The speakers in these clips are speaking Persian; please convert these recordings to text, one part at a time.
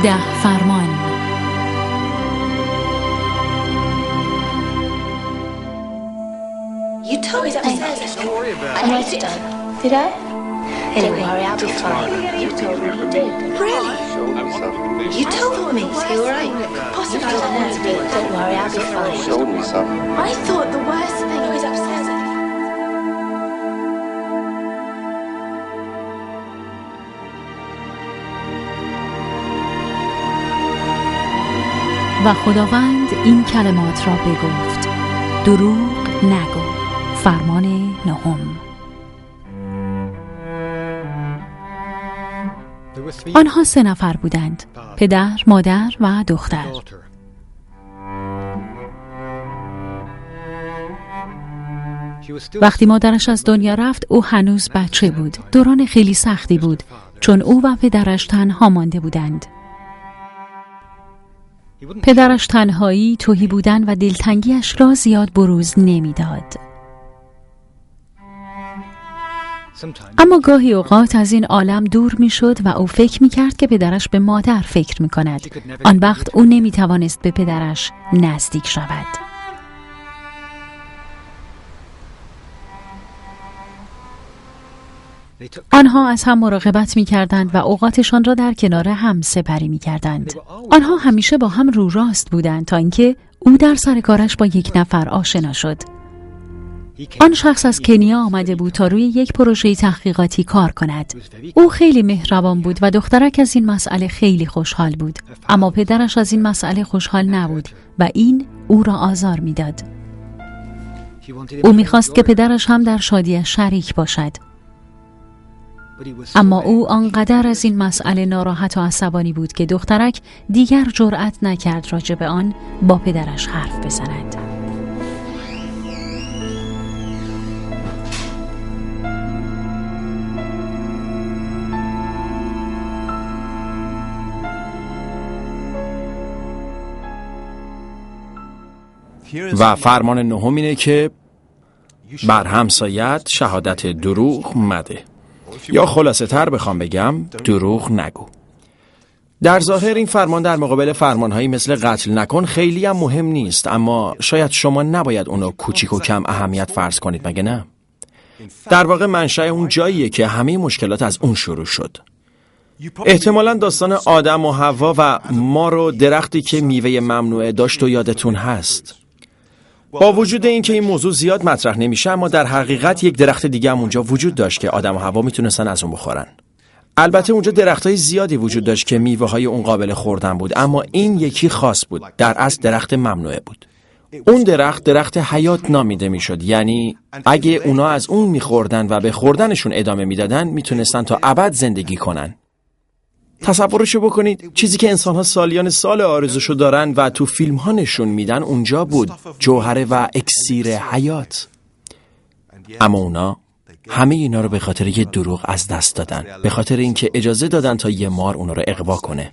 10 فرمان. You told me that was Don't worry about I it. wrote it down. Did I? Anyway, don't worry, I'll be fine. You told me you did. Really? You told me. You're right. Possibly I don't know. Don't worry, I'll be fine. Showed me something. I thought the worst thing was upstairs. و خداوند این کلمات را بگفت: دروغ نگو. فرمان 9. آنها 3 نفر بودند: پدر، مادر و دختر. وقتی مادرش از دنیا رفت، او هنوز بچه بود. دوران خیلی سختی بود، چون او و پدرش تنها مانده بودند. پدرش تنهایی، تهی بودن و دلتنگیش را زیاد بروز نمیداد. اما گاهی اوقات از این عالم دور میشد و او فکر میکرد که پدرش به مادر فکر میکند. آن وقت او نمیتوانست به پدرش نزدیک شود. آنها از هم مراقبت می‌کردند و اوقاتشان را در کنار هم سپری می‌کردند. آنها همیشه با هم رو راست بودند تا اینکه او در سر کارش با یک نفر آشنا شد. آن شخص از کنیا آمده بود تا روی یک پروژه تحقیقاتی کار کند. او خیلی مهربان بود و دخترک از این مسئله خیلی خوشحال بود. اما پدرش از این مسئله خوشحال نبود و این او را آزار می‌داد. او می‌خواست که پدرش هم در شادیش شریک باشد. اما او آنقدر از این مسئله ناراحت و عصبانی بود که دخترک دیگر جرأت نکرد راجع به آن با پدرش حرف بزند. و فرمان 9 اینه که بر همسایت شهادت دروغ مده. یا خلاصه تر بخوام بگم، دروغ نگو. در ظاهر این فرمان در مقابل فرمانهایی مثل قتل نکن خیلی هم مهم نیست، اما شاید شما نباید اونو کوچیک و کم اهمیت فرض کنید، مگه نه؟ در واقع منشأ اون جاییه که همه مشکلات از اون شروع شد. احتمالاً داستان آدم و حوا و مار و درختی که میوه ممنوعه داشت و یادتون هست. با وجود اینکه این موضوع زیاد مطرح نمیشه، اما در حقیقت یک درخت دیگه هم اونجا وجود داشت که آدم و حوا میتونستن از اون بخورن. البته اونجا درختای زیادی وجود داشت که میوه های اون قابل خوردن بود، اما این یکی خاص بود. در اصل درخت ممنوعه بود. اون درخت حیات نامیده میشد، یعنی اگه اونا از اون میخوردن و به خوردنشون ادامه میدادن میتونستن تا ابد زندگی کنن. تصورشو بکنید، چیزی که انسان‌ها سالیان سال آرزوشو دارن و تو فیلم‌ها نشون میدن اونجا بود، جوهره و اکسیر حیات. اما اونا همه اینا رو به خاطر یه دروغ از دست دادن، به خاطر اینکه اجازه دادن تا یه مار اونا رو اغوا کنه.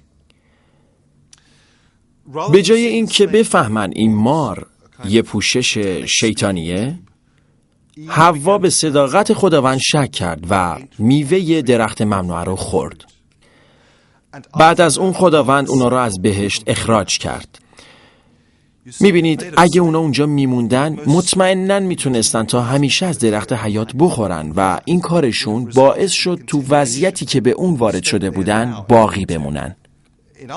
به جای اینکه بفهمن این مار یه پوشش شیطانیه، حوا به صداقت خداوند شک کرد و میوه درخت ممنوعه رو خورد. بعد از اون خداوند اونا را از بهشت اخراج کرد. میبینید اگه اونا اونجا میموندن مطمئناً میتونستن تا همیشه از درخت حیات بخورن و این کارشون باعث شد تو وضعیتی که به اون وارد شده بودن باقی بمونن.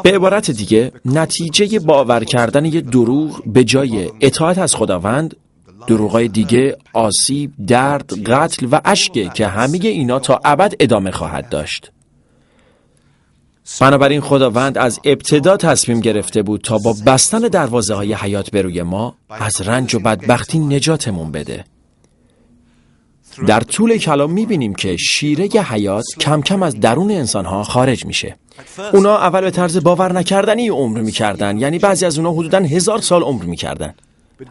به عبارت دیگه، نتیجه باور کردن یه دروغ به جای اطاعت از خداوند، دروغای دیگه آسیب، درد، قتل و اشکه که همه اینا تا ابد ادامه خواهد داشت. بنابراین خداوند از ابتدا تصمیم گرفته بود تا با بستن دروازه های حیات به روی ما از رنج و بدبختی نجاتمون بده. در طول کلام میبینیم که شیره حیات کم کم از درون انسانها خارج میشه. اونا اول به طرز باور نکردنی عمر میکردن، یعنی بعضی از اونا حدوداً 1000 سال عمر میکردن.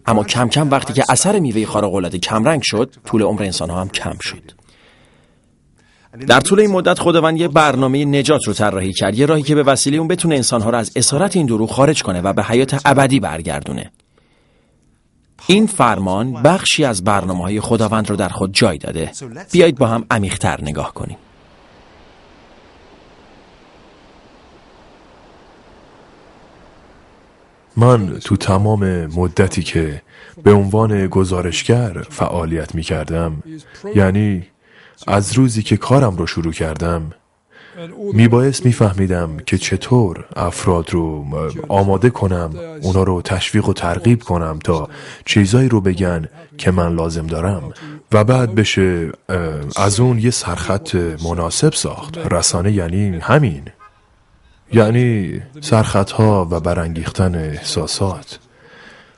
اما کم کم وقتی که اثر میوه خارق‌العاده کمرنگ شد، طول عمر انسانها هم کم شد. در طول این مدت خداوند یه برنامه نجات رو طراحی کرد، یه راهی که به وسیله اون بتونه انسانها رو از اسارت این دروغ خارج کنه و به حیات ابدی برگردونه. این فرمان بخشی از برنامه‌های خداوند رو در خود جای داده. بیایید با هم عمیق‌تر نگاه کنیم. من تو تمام مدتی که به عنوان گزارشگر فعالیت می کردم، یعنی از روزی که کارم رو شروع کردم، میبایست میفهمیدم که چطور افراد رو آماده کنم، اونا رو تشویق و ترغیب کنم تا چیزایی رو بگن که من لازم دارم و بعد بشه از اون یه سرخط مناسب ساخت. رسانه یعنی همین، یعنی سرخطها و برانگیختن احساسات.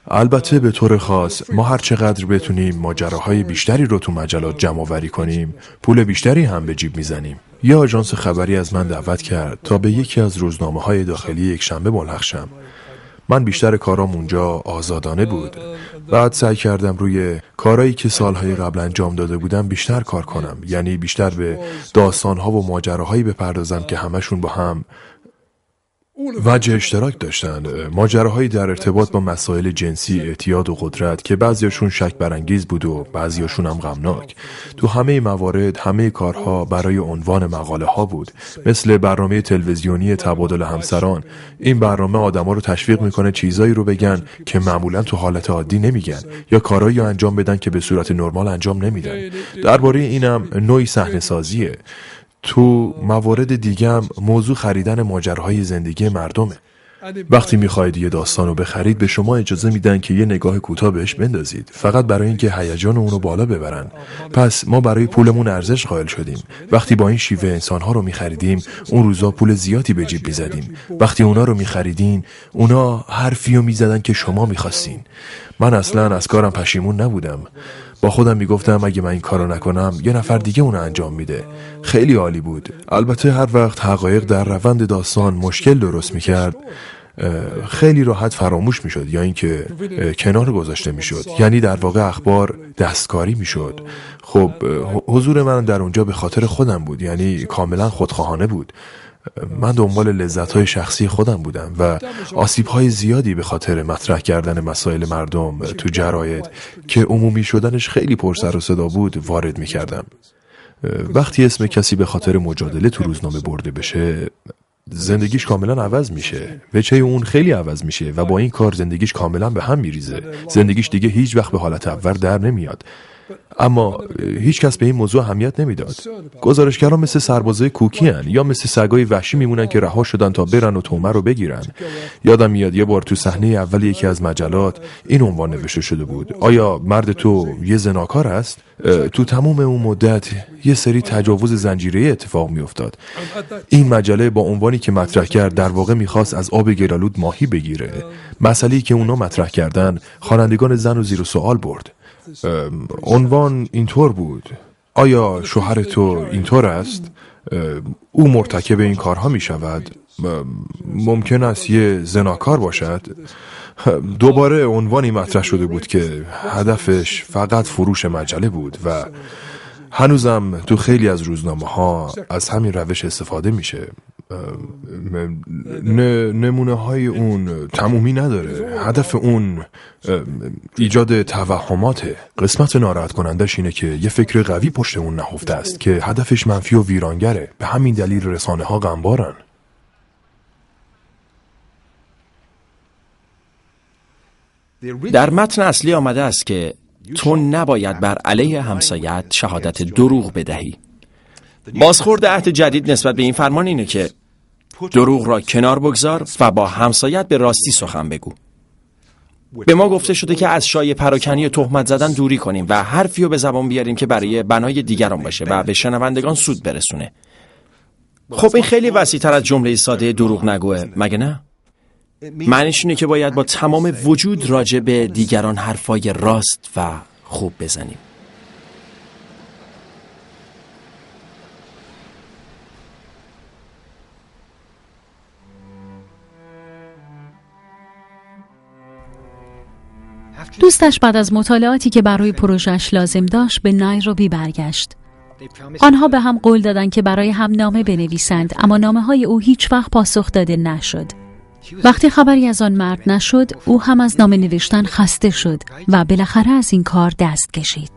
البته به طور خاص ما هر چقدر بتونیم ماجراهای بیشتری رو تو مجلات جمع آوری کنیم، پول بیشتری هم به جیب میزنیم. یه آژانس خبری از من دعوت کرد تا به یکی از روزنامه‌های داخلی یکشنبه ملحق شم. من بیشتر کارام اونجا آزادانه بود. بعد سعی کردم روی کارهایی که سالهای قبل انجام داده بودم بیشتر کار کنم، یعنی بیشتر به داستان‌ها و ماجراهایی بپردازم که همشون با هم وجه اشتراک داشتن. ماجراهایی در ارتباط با مسائل جنسی، اعتیاد و قدرت که بعضیاشون شک برانگیز بود و بعضیاشون هم غمناک. تو همه موارد همه کارها برای عنوان مقاله ها بود، مثل برنامه تلویزیونی تبادل همسران. این برنامه آدما رو تشویق میکنه چیزایی رو بگن که معمولا تو حالت عادی نمیگن، یا کارایی انجام بدن که به صورت نرمال انجام نمیدن. درباره اینم نوعی صحنه سازیه. تو موارد دیگه هم موضوع خریدن ماجراهای زندگی مردمه. وقتی میخواید یه داستان رو بخرید، به شما اجازه میدن که یه نگاه کوتاه بهش بندازید، فقط برای اینکه هیجان اونو بالا ببرن. پس ما برای پولمون ارزش قائل شدیم. وقتی با این شیوه انسانها رو میخریدیم، اون روزا پول زیادی به جیب میزدیم. وقتی اونا رو میخریدین، اونا حرفی رو میزدن که شما میخواستین. من اصلا از کارم پشیمون نبودم. با خودم میگفتم اگه من این کارو نکنم یه نفر دیگه اونو انجام میده. خیلی عالی بود. البته هر وقت حقایق در روند داستان مشکل درست میکرد، خیلی راحت فراموش میشد یا اینکه کنار گذاشته میشد. یعنی در واقع اخبار دستکاری میشد. خب حضور من در اونجا به خاطر خودم بود، یعنی کاملا خودخواهانه بود. من دنبال لذت‌های شخصی خودم بودم و آسیب‌های زیادی به خاطر مطرح کردن مسائل مردم تو جراید که عمومی شدنش خیلی پر سر و صدا بود وارد می‌کردم. وقتی اسم کسی به خاطر مجادله تو روزنامه برده بشه، زندگیش کاملا عوض میشه. وجهه اون خیلی عوض میشه و با این کار زندگیش کاملا به هم میریزه. زندگیش دیگه هیچ وقت به حالت اول در نمیاد. اما هیچ کس به این موضوع اهمیت نمیداد. گزارشگران مثل سربازای کوکی هن، یا مثل سگای وحشی میمونن که رها شدن تا برن و تومه رو بگیرن. یادم میاد یه بار تو صحنه اول یکی از مجلات این عنوان نوشته شده بود: آیا مرد تو یه زناکار است؟ تو تمام اون مدت یه سری تجاوز زنجیره‌ای اتفاق میافتاد. این مجله با عنوانی که مطرح کرد در واقع میخواست از آب گلالود ماهی بگیره. مسئله‌ای که اونا مطرح کردن خوانندگان زن رو زیر سوال برد. عنوان اینطور بود: آیا شوهر تو اینطور است؟ او مرتکب این کارها می شود؟ ممکن است یه زناکار باشد؟ دوباره عنوانی مطرح شده بود که هدفش فقط فروش مجله بود و هنوزم تو خیلی از روزنامه ها از همین روش استفاده میشه. نمونه های اون تمومی نداره. هدف اون ایجاد توهماته. قسمت ناراحت کنندش اینه که یه فکر قوی پشت اون نهفته است که هدفش منفی و ویرانگره. به همین دلیل رسانه ها غمبارن. در متن اصلی آمده است که تو نباید بر علیه همسایت شهادت دروغ بدهی. بازخورد عهد جدید نسبت به این فرمان اینه که دروغ را کنار بگذار و با همسایت به راستی سخن بگو. به ما گفته شده که از شایعه پراکنی و تهمت زدن دوری کنیم و حرفی رو به زبان بیاریم که برای بنای دیگران باشه و به شنوندگان سود برسونه. خب این خیلی وسیع‌تر از جمله ساده دروغ نگوه، مگه نه؟ معنیش اینه که باید با تمام وجود راجع به دیگران حرفای راست و خوب بزنیم. دوستش بعد از مطالعاتی که برای پروژهش لازم داشت به نایروبی برگشت. آنها به هم قول دادند که برای هم نامه بنویسند، اما نامه‌های او هیچ وقت پاسخ داده نشد. وقتی خبری از آن مرد نشد، او هم از نامه نوشتن خسته شد و بالاخره از این کار دست کشید.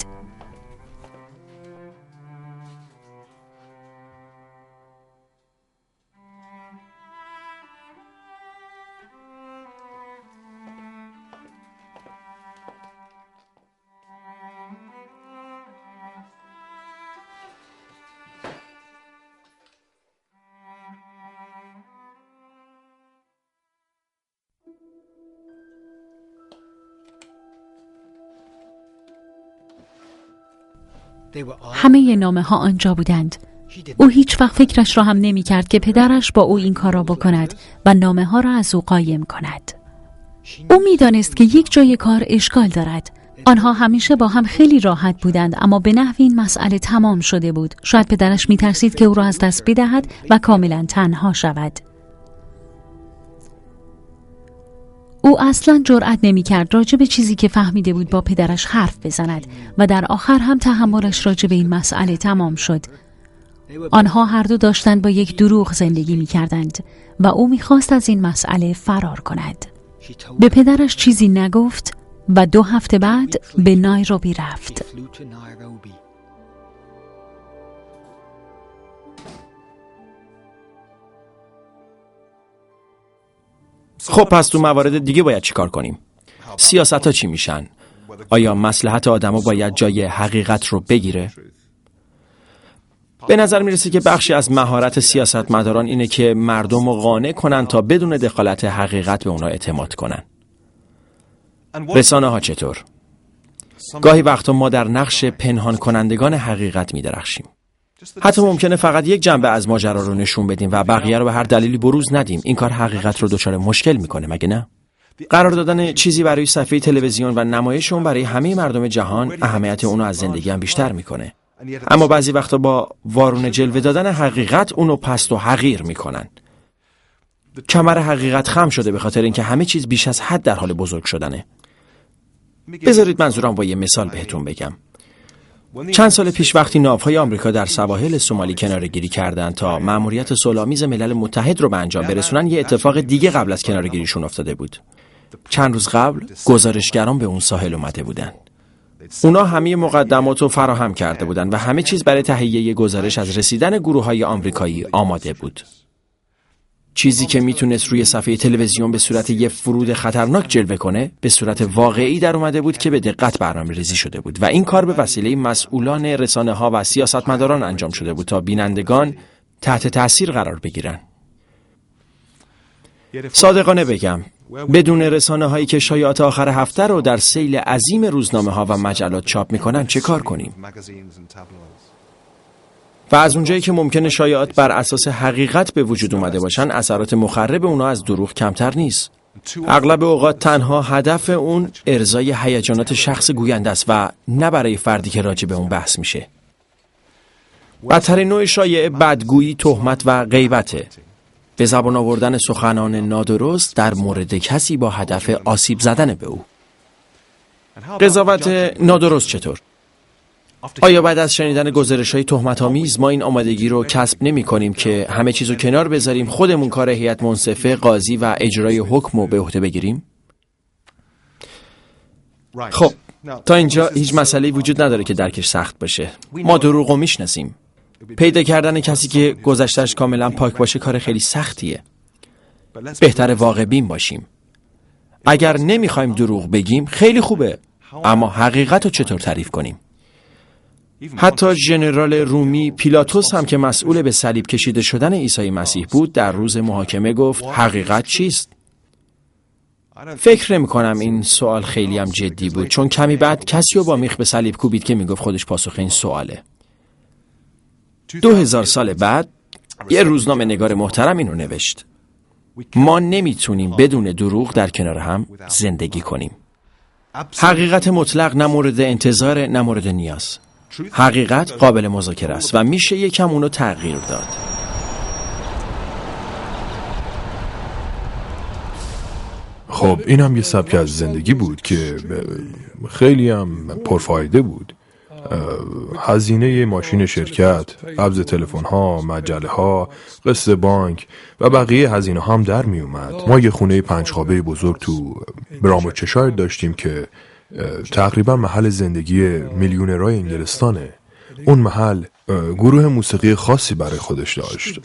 همه نامه ها آنجا بودند. او هیچ وقت فکرش را هم نمی کرد که پدرش با او این کار را بکند و نامه ها را از او قایم کند. او می دانست که یک جای کار اشکال دارد. آنها همیشه با هم خیلی راحت بودند، اما به نحوی این مسئله تمام شده بود. شاید پدرش می ترسید که او را از دست بدهد و کاملا تنها شود. او اصلا جرأت نمی کرد راجع به چیزی که فهمیده بود با پدرش حرف بزند و در آخر هم تحملش راجع به این مسئله تمام شد. آنها هر دو داشتند با یک دروغ زندگی می کردند و او می خواست از این مسئله فرار کند. به پدرش چیزی نگفت و 2 هفته بعد به نایروبی رفت. خب پس تو موارد دیگه باید چی کار کنیم؟ سیاست ها چی میشن؟ آیا مصلحت آدما باید جای حقیقت رو بگیره؟ به نظر میرسه که بخشی از مهارت سیاستمداران اینه که مردم رو قانع کنن تا بدون دخالت حقیقت به اونا اعتماد کنن. رسانه ها چطور؟ گاهی وقتا ما در نقش پنهان کنندگان حقیقت میدرخشیم. حتی ممکنه فقط یک جنبه از ماجرا رو نشون بدیم و بقیه رو به هر دلیلی بروز ندیم. این کار حقیقت رو دچار مشکل میکنه، مگه نه؟ قرار دادن چیزی برای صفحه تلویزیون و نمایش اون برای همه مردم جهان اهمیت اونو از زندگی هم بیشتر میکنه. اما بعضی وقتا با وارونه جلوه دادن حقیقت اونو پست و حقیر میکنن. کمر حقیقت خم شده به خاطر اینکه همه چیز بیش از حد در حال بزرگ شدنه. بذارید منظورم با یه مثال بهتون بگم. چند سال پیش وقتی ناوهای آمریکا در سواحل سومالی کناره‌گیری کردند تا مأموریت صلح‌آمیز ملل متحد رو به انجام برسونن، یه اتفاق دیگه قبل از کناره‌گیریشون افتاده بود. چند روز قبل گزارشگران به اون ساحل اومده بودن. اونا همه مقدمات رو فراهم کرده بودن و همه چیز برای تهیه گزارش از رسیدن گروه‌های آمریکایی آماده بود. چیزی که میتونست روی صفحه تلویزیون به صورت یه فرود خطرناک جلوه کنه، به صورت واقعی در اومده بود که به دقت برنامه‌ریزی شده بود و این کار به وسیله مسئولان رسانه‌ها و سیاستمداران انجام شده بود تا بینندگان تحت تأثیر قرار بگیرن. صادقانه بگم، بدون رسانه‌هایی که شایعات آخر هفته رو در سیل عظیم روزنامه‌ها و مجلات چاپ می‌کنن چه کار کنیم؟ و از اونجایی که ممکنه شایعات بر اساس حقیقت به وجود اومده باشن، اثرات مخرب اونا از دروغ کمتر نیست. اغلب اوقات تنها هدف اون ارضای هیجانات شخص گوینده است و نه برای فردی که راجع به اون بحث میشه. بدترین نوع شایعه بدگویی، تهمت و غیبته. به زبان آوردن سخنان نادرست در مورد کسی با هدف آسیب زدن به او. قضاوت نادرست چطور؟ آیا بعد از شنیدن گزارش‌های تهمت‌آمیز ما این آمادگی رو کسب نمی‌کنیم که همه چیزو کنار بذاریم، خودمون کار هیئت منصفه، قاضی و اجرای حکم رو به عهده بگیریم؟ خب تا اینجا هیچ مسئله‌ای وجود نداره که درکش سخت باشه. ما دروغ رو میشناسیم. پیدا کردن کسی که گذشته‌اش کاملا پاک باشه کار خیلی سختیه. بهتره واقع بین باشیم. اگر نمیخوایم دروغ بگیم خیلی خوبه، اما حقیقت رو چطور تعریف کنیم؟ حتی ژنرال رومی پیلاتوس هم که مسئول به صلیب کشیده شدن عیسی مسیح بود، در روز محاکمه گفت حقیقت چیست؟ فکر نمی کنم این سوال خیلی هم جدی بود، چون کمی بعد کسی رو با میخ به صلیب کوبید که میگفت خودش پاسخ این سواله. 2000 سال بعد یه روزنامه نگار محترم اینو نوشت: ما نمیتونیم بدون دروغ در کنار هم زندگی کنیم. حقیقت مطلق نه مورد انتظار نه مورد نیاز. حقیقت قابل مذاکره است و میشه یکم اونو تغییر داد. خب این هم یه سبک از زندگی بود که خیلی هم پرفایده بود. هزینه ماشین شرکت، قبض تلفن‌ها، مجله‌ها، قسط بانک و بقیه هزینه هم در می اومد. ما یه خونه 5 خوابه بزرگ تو براموچشایر داشتیم که تقریبا محل زندگی میلیونرهای انگلستانه. اون محل گروه موسیقی خاصی برای خودش داشت.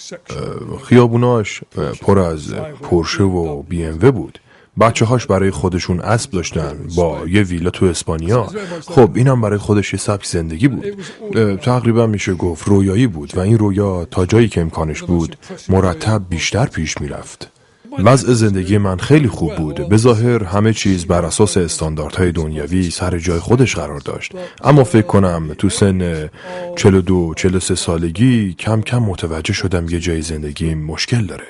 خیابوناش پر از پورشه و بی ام و بود. بچه‌هاش برای خودشون اسب داشتن با یه ویلا تو اسپانیا. خب اینم برای خودش یه سبک زندگی بود. تقریبا میشه گفت رویایی بود و این رویا تا جایی که امکانش بود مرتب بیشتر پیش میرفت. وضع زندگی من خیلی خوب بود. به ظاهر همه چیز بر اساس استانداردهای دنیوی سر جای خودش قرار داشت. اما فکر کنم تو سن 42-43 سالگی کم کم متوجه شدم یه جای زندگی مشکل داره.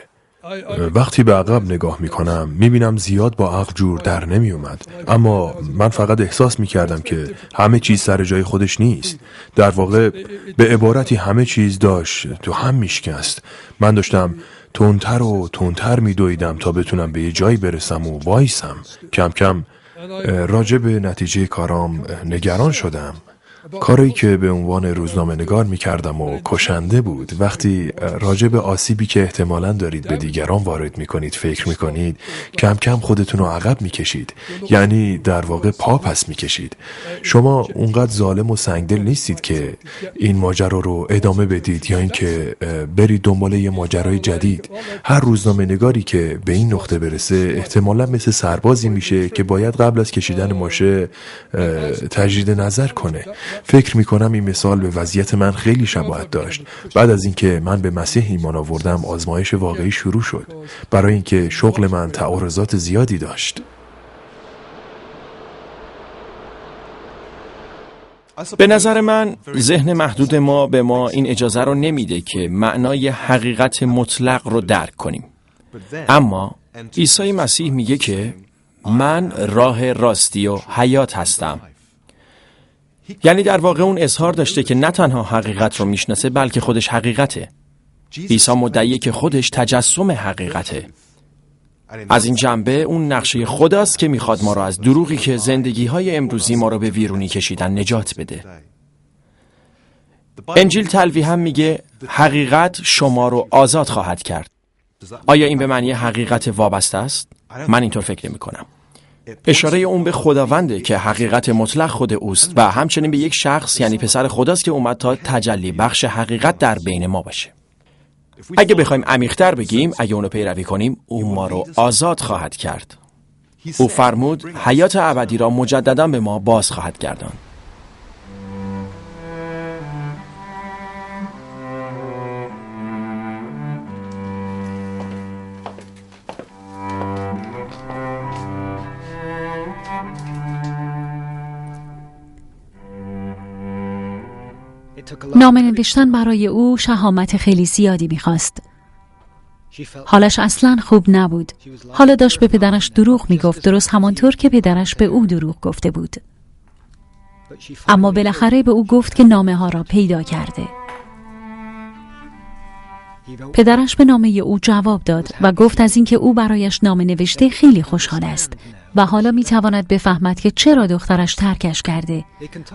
وقتی به عقب نگاه میکنم میبینم زیاد با عقل جور در نمی اومد. اما من فقط احساس میکردم که همه چیز سر جای خودش نیست. در واقع به عبارتی همه چیز داشت تو هم میشکست. من داشتم تندتر و تندتر میدویدم تا بتونم به یه جایی برسم و وایسم. کم کم راجع به نتیجه کارام نگران شدم. کاری که به عنوان روزنامه نگار میکردم و کشنده بود. وقتی راجع به آسیبی که احتمالاً دارید به دیگران وارد میکنید فکر میکنید، کم کم خودتون رو عقب میکشید. یعنی در واقع پا پس میکشید. شما اونقدر ظالم و سنگدل نیستید که این ماجرا رو ادامه بدید یا اینکه برید دنبال یه ماجرای جدید. هر روزنامه نگاری که به این نقطه برسه احتمالاً مثل سربازی میشه که باید قبل از کشیدن ماشه تجدید نظر کنه. فکر میکنم این مثال به وضعیت من خیلی شباهت داشت. بعد از اینکه من به مسیح ایمان آوردم آزمایش واقعی شروع شد، برای اینکه شغل من تعارضات زیادی داشت. به نظر من ذهن محدود ما به ما این اجازه رو نمیده که معنای حقیقت مطلق رو درک کنیم. اما عیسی مسیح میگه که من راه راستی و حیات هستم. یعنی در واقع اون اظهار داشته که نه تنها حقیقت رو میشناسه بلکه خودش حقیقته. عیسی مدعیه که خودش تجسم حقیقته. از این جنبه اون نقشه خداست که میخواد ما رو از دروغی که زندگی‌های امروزی ما رو به ویرونی کشیدن نجات بده. انجیل تلویح هم میگه حقیقت شما رو آزاد خواهد کرد. آیا این به معنی حقیقت وابسته است؟ من اینطور فکر نمی‌کنم. اشاره اون به خداونده که حقیقت مطلق خود اوست و همچنین به یک شخص یعنی پسر خداست که اومد تا تجلی بخش حقیقت در بین ما باشه. اگه بخوایم عمیق‌تر بگیم، اگه اونو پیروی کنیم، او ما رو آزاد خواهد کرد. او فرمود حیات ابدی را مجددا به ما باز خواهد گرداند. نامه نوشتن برای او شهامت خیلی زیادی می‌خواست. حالش اصلاً خوب نبود. حالا داشت به پدرش دروغ میگفت، درست همانطور که پدرش به او دروغ گفته بود. اما بالاخره به او گفت که نامه ها را پیدا کرده. پدرش به نامه او جواب داد و گفت از اینکه او برایش نامه نوشته خیلی خوشحال است و حالا میتواند بفهمد که چرا دخترش ترکش کرده.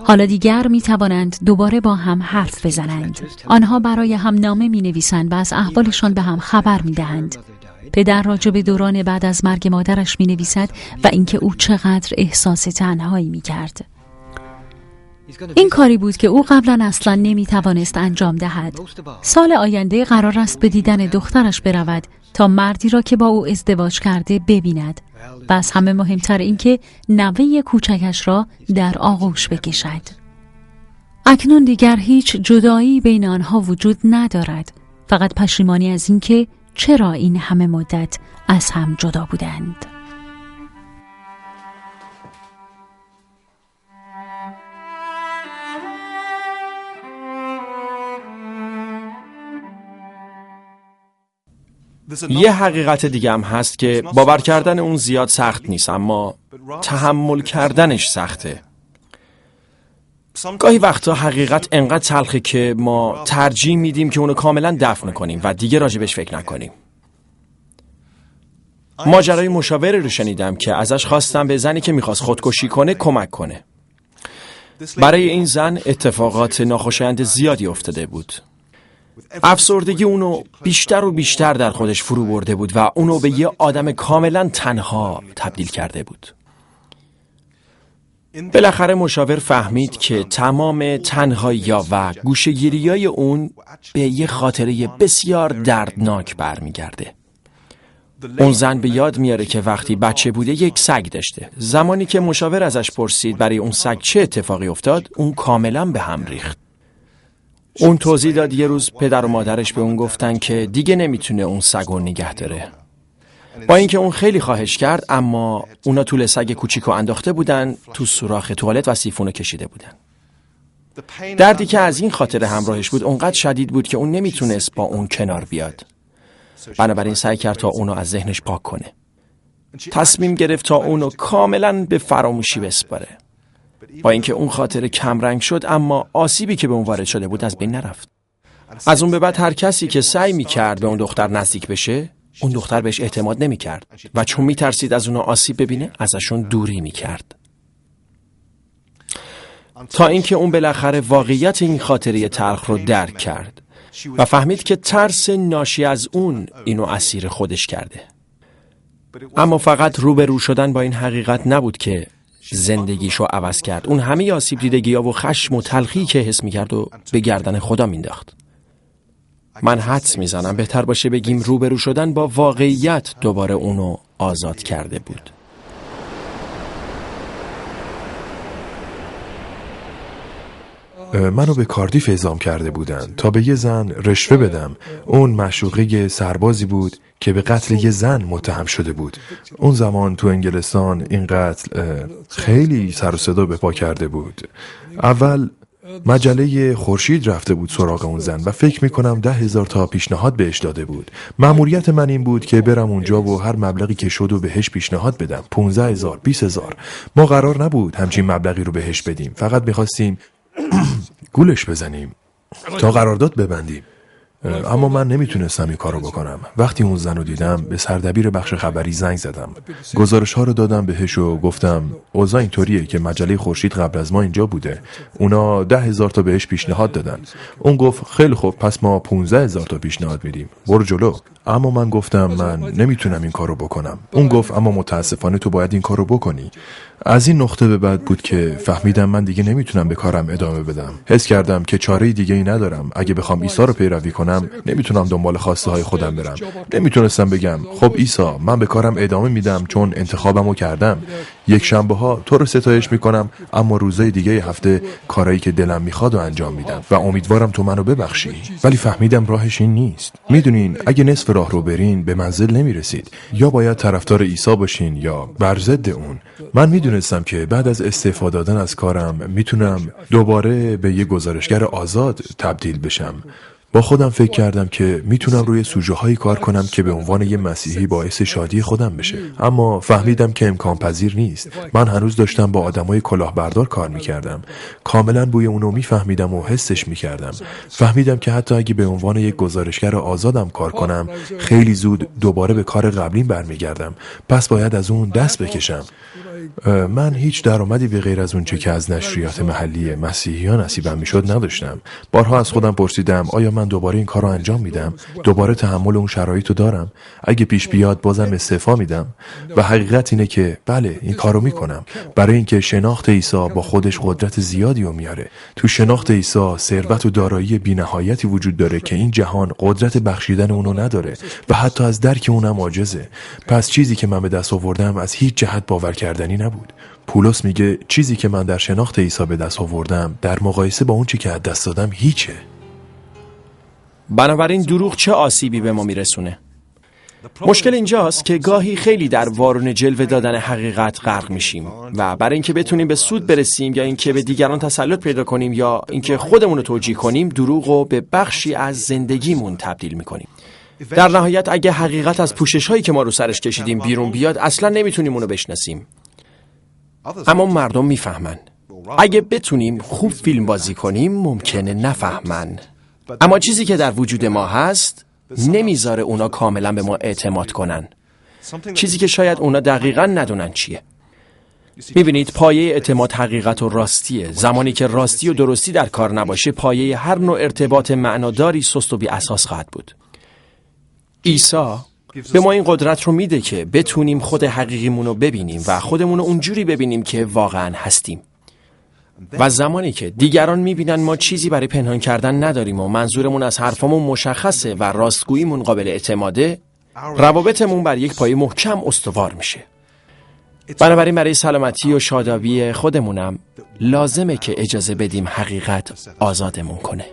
حالا دیگر میتوانند دوباره با هم حرف بزنند. آنها برای هم نامه مینویسند و از احوالشان به هم خبر میدهند. پدر راجع به دوران بعد از مرگ مادرش مینویسد و اینکه او چقدر احساس تنهایی میکرد. این کاری بود که او قبلا اصلا نمیتوانست انجام دهد. سال آینده قرار است به دیدن دخترش برود تا مردی را که با او ازدواج کرده ببیند و از همه مهمتر این که نوه کوچکش را در آغوش بکشد. اکنون دیگر هیچ جدایی بین آنها وجود ندارد، فقط پشیمانی از این که چرا این همه مدت از هم جدا بودند. یه حقیقت دیگه هم هست که باور کردن اون زیاد سخت نیست، اما تحمل کردنش سخته. گاهی وقتا حقیقت انقدر تلخه که ما ترجیح میدیم که اونو کاملا دفن کنیم و دیگه راجبش فکر نکنیم. ماجرای مشاوره رو شنیدم که ازش خواستم به زنی که میخواست خودکشی کنه کمک کنه. برای این زن اتفاقات ناخوشایند زیادی افتاده بود. افسردگی اونو بیشتر و بیشتر در خودش فرو برده بود و اونو به یه آدم کاملا تنها تبدیل کرده بود. بالاخره مشاور فهمید که تمام تنهایی‌ها و گوشه‌گیری‌های اون به یه خاطره بسیار دردناک برمیگرده. اون زن به یاد میاره که وقتی بچه بوده یک سگ داشته. زمانی که مشاور ازش پرسید برای اون سگ چه اتفاقی افتاد، اون کاملا به هم ریخت. اون توضیح داد یه روز پدر و مادرش به اون گفتن که دیگه نمیتونه اون سگ رو نگه داره با اینکه اون خیلی خواهش کرد، اما اونا طول سگ کوچیکو انداخته بودن تو سوراخ توالت و سیفونو کشیده بودن. دردی که از این خاطر همراهش بود اونقدر شدید بود که اون نمیتونست با اون کنار بیاد. بنابراین سعی کرد تا اونو از ذهنش پاک کنه. تصمیم گرفت تا اونو کاملا به فراموشی بسپاره. با اینکه اون خاطره کمرنگ شد، اما آسیبی که به اون وارد شده بود از بین نرفت. از اون به بعد هر کسی که سعی میکرد به اون دختر نزدیک بشه، اون دختر بهش اعتماد نمیکرد و چون میترسید از اونا آسیب ببینه، ازشون دوری میکرد. تا اینکه اون بالاخره واقعیت این خاطره تلخ رو درک کرد و فهمید که ترس ناشی از اون اینو اسیر خودش کرده. اما فقط روبرو شدن با این حقیقت نبود که زندگیشو عوض کرد. اون همه آسیب دیدگی‌ها و خشم و تلخی که حس می‌کرد و به گردن خدا مینداخت. من حدس میزنم بهتر باشه بگیم روبرو شدن با واقعیت دوباره اونو آزاد کرده بود. منو به کاردیف اعزام کرده بودن تا به یه زن رشوه بدم. اون معشوقه سربازی بود که به قتل یه زن متهم شده بود. اون زمان تو انگلستان این قتل خیلی سر و صدا به پا کرده بود. اول مجله خورشید رفته بود سراغ اون زن و فکر میکنم 10,000 تا پیشنهاد بهش داده بود. مأموریت من این بود که برم اونجا و هر مبلغی که شد و بهش پیشنهاد بدم. 15,000 20,000. ما قرار نبود همچین مبلغی رو بهش بدیم، فقط میخواستیم گولش بزنیم تا قرارداد ببندیم. اما من نمیتونستم این کارو بکنم. وقتی اون زن رو دیدم به سردبیر بخش خبری زنگ زدم. گزارش ها رو دادم بهش و گفتم اوضاع اینطوریه که مجله خورشید قبل از ما اینجا بوده. اونا 10,000 تا بهش پیشنهاد دادن. اون گفت خیلی خوب، پس ما 15,000 تا پیشنهاد میدیم. برو جلو. اما من گفتم من نمیتونم این کارو بکنم. اون گفت اما متاسفانه تو باید این کارو بکنی. از این نقطه به بعد بود که فهمیدم من دیگه نمیتونم به کارم ادامه بدم. حس کردم که چاره دیگه ای ندارم. اگه بخوام عیسی رو پیروی کنم نمیتونم دنبال خواسته های خودم برم. نمیتونستم بگم خب عیسی من به کارم ادامه میدم چون انتخابمو کردم. یک شنبه ها تو رو ستایش میکنم، اما روزای دیگه هفته کارایی که دلم میخواد و انجام میدم و امیدوارم تو منو ببخشی. ولی فهمیدم راهش این نیست. میدونین اگه نصف راه رو برین به منزل نمیرسید. یا باید طرفدار عیسی باشین یا بر ضد اون. من میدونستم که بعد از استعفا دادن از کارم میتونم دوباره به یه گزارشگر آزاد تبدیل بشم. با خودم فکر کردم که میتونم روی سوژه هایی کار کنم که به عنوان یه مسیحی باعث شادی خودم بشه. اما فهمیدم که امکان پذیر نیست. من هنوز داشتم با آدمای کلاهبردار کار میکردم. کاملا بوی اونو میفهمیدم و حسش میکردم. فهمیدم که حتی اگه به عنوان یک گزارشگر آزادم کار کنم خیلی زود دوباره به کار قبلیم برمیگردم. پس باید از اون دست بکشم. من هیچ درآمدی به غیر از اون چه که از نشریات محلی مسیحیان نصیبم میشد نداشتم. بارها از خودم پرسیدم آیا من دوباره این کار رو انجام میدم؟ دوباره تحمل اون شرایط رو دارم؟ اگه پیش بیاد بازم استعفا میدم؟ و حقیقت اینه که بله این کار رو میکنم، برای اینکه شناخت عیسی با خودش قدرت زیادی رو میاره. تو شناخت عیسی ثروت و دارایی بی‌نهایتی وجود داره که این جهان قدرت بخشیدن اونو نداره و حتی از درک اونم عاجزه. پس چیزی که من به دست آوردم از هیچ جهت باور کردنی نبود. پولس میگه چیزی که من در شناخت عیسی به دست آوردم در مقایسه با اون چی که از دست دادم هیچه. بنابراین دروغ چه آسیبی به ما میرسونه؟ مشکل اینجاست که گاهی خیلی در وارون جلوه دادن حقیقت غرق میشیم و برای اینکه بتونیم به سود برسیم یا اینکه به دیگران تسلط پیدا کنیم یا اینکه خودمون رو توجیه کنیم، دروغ رو به بخشی از زندگیمون تبدیل میکنیم. در نهایت اگه حقیقت از پوشش هایی که ما رو سرش کشیدیم بیرون بیاد، اصلا نمیتونیم اونو بشناسیم. اما مردم میفهمن. اگه بتونیم خوب فیلم بازی کنیم ممکنه نفهمن. اما چیزی که در وجود ما هست نمیذاره اونا کاملا به ما اعتماد کنن. چیزی که شاید اونا دقیقاً ندونن چیه. میبینید پایه اعتماد حقیقت و راستیه. زمانی که راستی و درستی در کار نباشه، پایه هر نوع ارتباط معناداری سست و بی اساس خواهد بود. عیسی به ما این قدرت رو میده که بتونیم خود حقیقیمون رو ببینیم و خودمون رو اونجوری ببینیم که واقعاً هستیم. و زمانی که دیگران میبینن ما چیزی برای پنهان کردن نداریم و منظورمون از حرفامون مشخصه و راستگوییمون قابل اعتماده، روابطمون بر یک پایه محکم استوار میشه. بنابراین برای سلامتی و شادابی خودمونم لازمه که اجازه بدیم حقیقت آزادمون کنه.